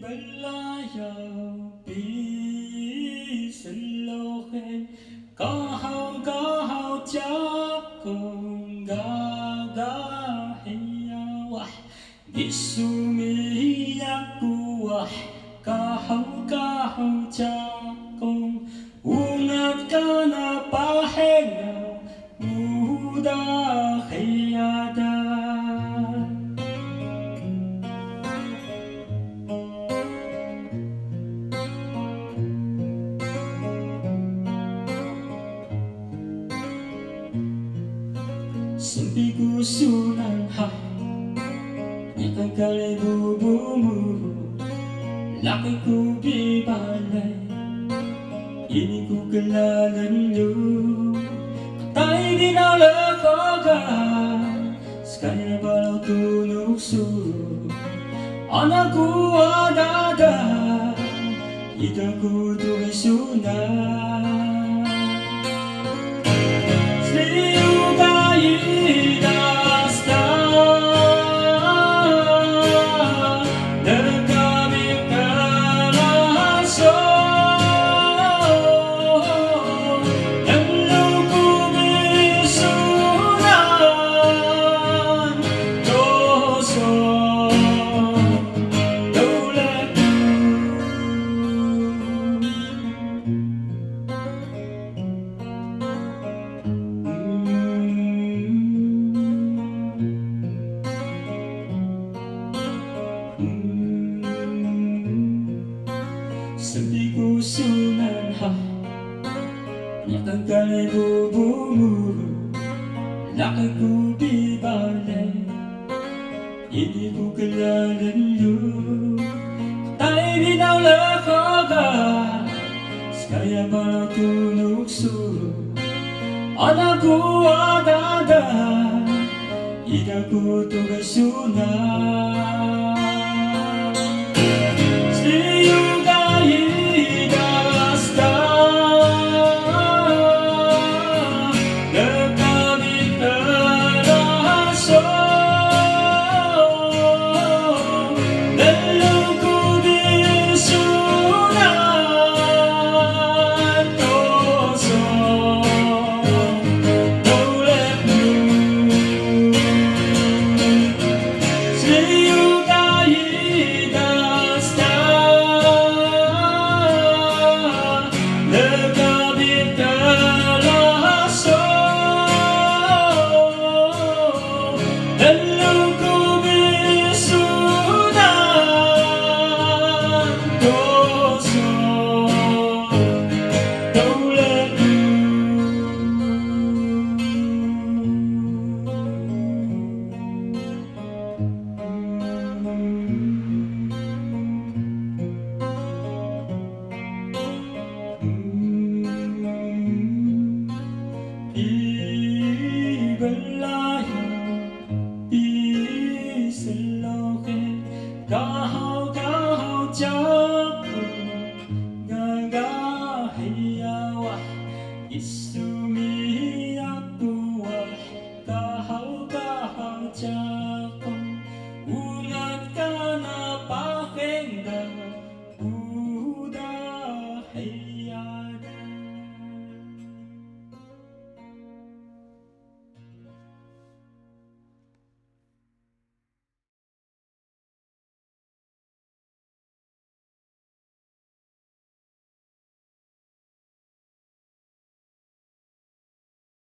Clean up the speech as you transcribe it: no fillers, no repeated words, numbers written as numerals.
Belaya bi selohe kahau jakong gagahiya wah gisumi aku wah kahau jakong ungat ka na pahenga muda hiyada. Simpi ku sunan ha Nyakang kali bubumu Laki ku bibalay Ini ku kelalan lu Katai dinalakogan Sekaya balau tunuk suruh Anakku adada Idaku tuwi sunan Sepi ku sunan ha Nyakang kali bubumu Laki ku bibalay Ini ku kelalan lu Katai dinalakogan Sekaya balau tunuk suruh Anakku adada Idaku tugas sunan Kahau jakong gagahiya wah isumi aku wah kahau jakong ungat ka na pakinggan udah